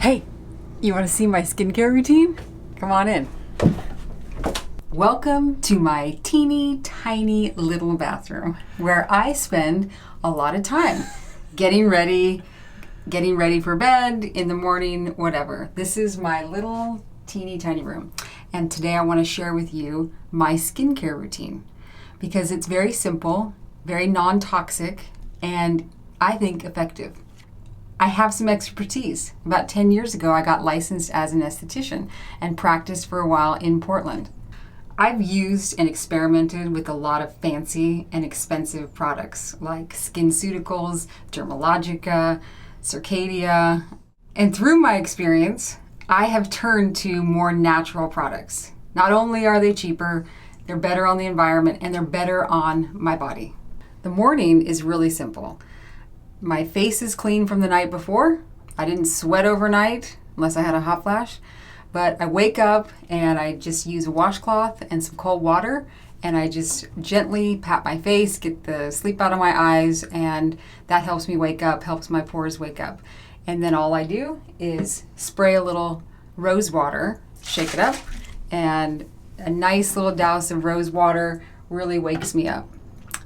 Hey, you want to see my skincare routine? Come on in. Welcome to my teeny tiny little bathroom where I spend a lot of time getting ready for bed, in the morning, whatever. This is my little teeny tiny room. And today I want to share with you my skincare routine because it's very simple, very non-toxic, and I think effective. I have some expertise. About 10 years ago, I got licensed as an esthetician and practiced for a while in Portland. I've used and experimented with a lot of fancy and expensive products like SkinCeuticals, Dermalogica, Circadia, and through my experience, I have turned to more natural products. Not only are they cheaper, they're better on the environment and they're better on my body. The morning is really simple. My face is clean from the night before. I didn't sweat overnight unless I had a hot flash, but I wake up and I just use a washcloth and some cold water and I just gently pat my face, get the sleep out of my eyes, and that helps me wake up, helps my pores wake up. And then all I do is spray a little rose water, shake it up, and a nice little douse of rose water really wakes me up.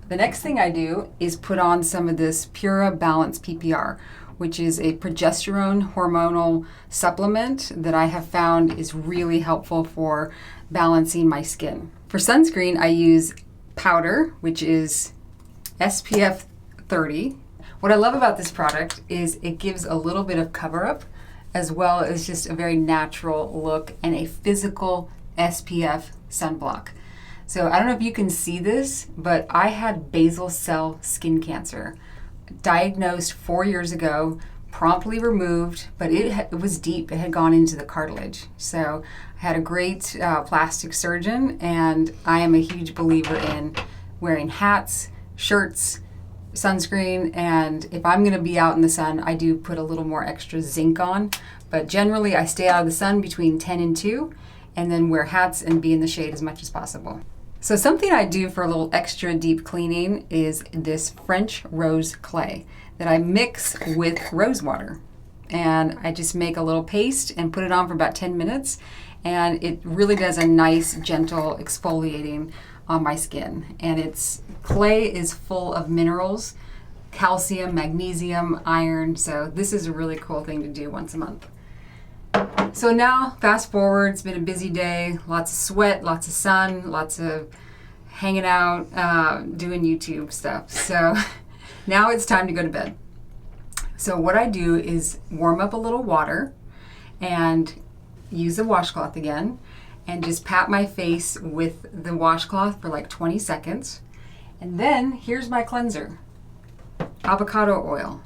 The next thing I do is put on some of this Pura Balance PPR, which is a progesterone hormonal supplement that I have found is really helpful for balancing my skin. For sunscreen, I use powder, which is SPF 30. What I love about this product is it gives a little bit of cover up as well as just a very natural look and a physical SPF sunblock. So I don't know if you can see this, but I had basal cell skin cancer, diagnosed 4 years ago, promptly removed, but it was deep. It had gone into the cartilage. So I had a great plastic surgeon, and I am a huge believer in wearing hats, shirts, sunscreen, and if I'm gonna be out in the sun, I do put a little more extra zinc on, but generally I stay out of the sun between 10 and 2, and then wear hats and be in the shade as much as possible. So something I do for a little extra deep cleaning is this French rose clay that I mix with rose water. And I just make a little paste and put it on for about 10 minutes. And it really does a nice, gentle exfoliating on my skin. And clay is full of minerals, calcium, magnesium, iron. So this is a really cool thing to do once a month. So now, fast forward, it's been a busy day, lots of sweat, lots of sun, lots of hanging out, doing YouTube stuff. So now it's time to go to bed. So what I do is warm up a little water and use a washcloth again and just pat my face with the washcloth for like 20 seconds. And then here's my cleanser, avocado oil.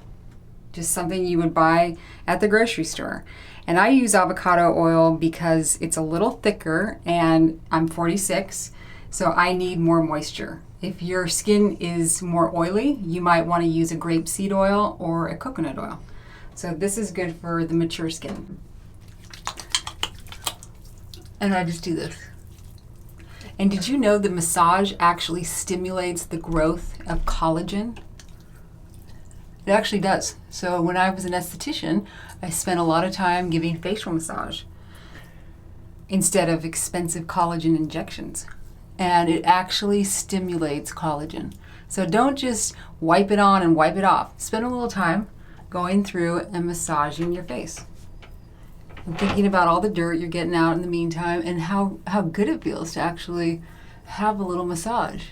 Just something you would buy at the grocery store. And I use avocado oil because it's a little thicker and I'm 46, so I need more moisture. If your skin is more oily, you might want to use a grapeseed oil or a coconut oil. So this is good for the mature skin. And I just do this. And did you know that massage actually stimulates the growth of collagen? It actually does. So when I was an esthetician, I spent a lot of time giving facial massage instead of expensive collagen injections. And it actually stimulates collagen. So don't just wipe it on and wipe it off. Spend a little time going through and massaging your face. And thinking about all the dirt you're getting out in the meantime and how good it feels to actually have a little massage.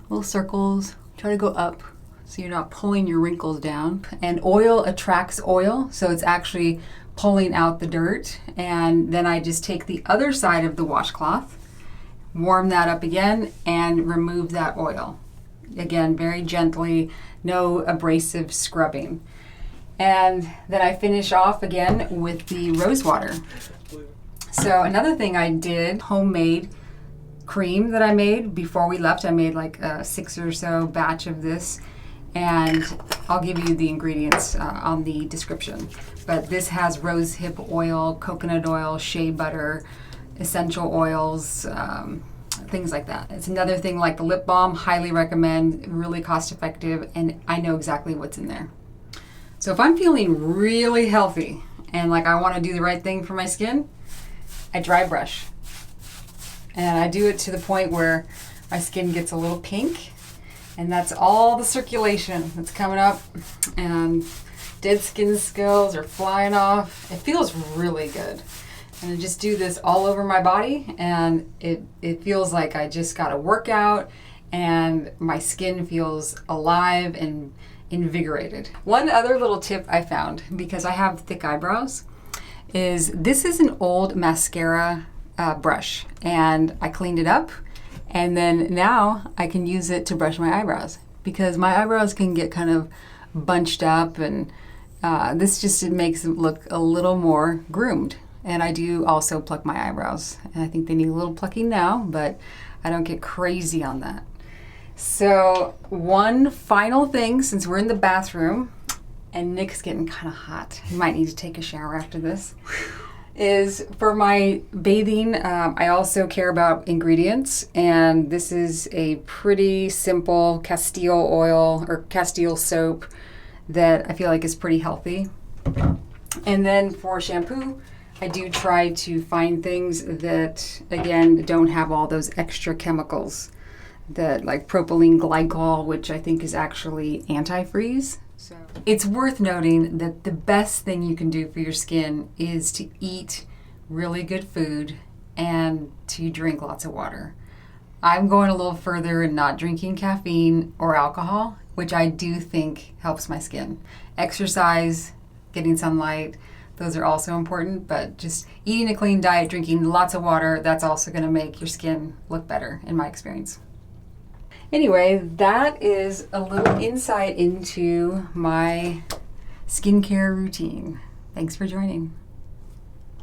Little circles, try to go up, so you're not pulling your wrinkles down. And oil attracts oil, so it's actually pulling out the dirt. And then I just take the other side of the washcloth, warm that up again, and remove that oil. Again, very gently, no abrasive scrubbing. And then I finish off again with the rose water. So another thing I did, homemade cream that I made before we left. I made like a 6 or so batch of this. And I'll give you the ingredients on the description. But this has rosehip oil, coconut oil, shea butter, essential oils, things like that. It's another thing like the lip balm, highly recommend, really cost effective, and I know exactly what's in there. So if I'm feeling really healthy and like I want to do the right thing for my skin, I dry brush. And I do it to the point where my skin gets a little pink, and that's all the circulation that's coming up, and dead skin scales are flying off. It feels really good. And I just do this all over my body, and it feels like I just got a workout, and my skin feels alive and invigorated. One other little tip I found, because I have thick eyebrows, is this is an old mascara brush, and I cleaned it up, and then now I can use it to brush my eyebrows, because my eyebrows can get kind of bunched up, and this just makes them look a little more groomed. And I do also pluck my eyebrows, and I think they need a little plucking now, but I don't get crazy on that. So one final thing, since we're in the bathroom and Nick's getting kind of hot, he might need to take a shower after this, is for my bathing, I also care about ingredients, and this is a pretty simple Castile oil or Castile soap that I feel like is pretty healthy. And then for shampoo, I do try to find things that, again, don't have all those extra chemicals, that like propylene glycol, which I think is actually antifreeze. So it's worth noting that the best thing you can do for your skin is to eat really good food and to drink lots of water. I'm going a little further and not drinking caffeine or alcohol, which I do think helps my skin. Exercise, getting sunlight, those are also important, but just eating a clean diet, drinking lots of water, that's also going to make your skin look better, in my experience. Anyway, that is a little insight into my skincare routine. Thanks for joining.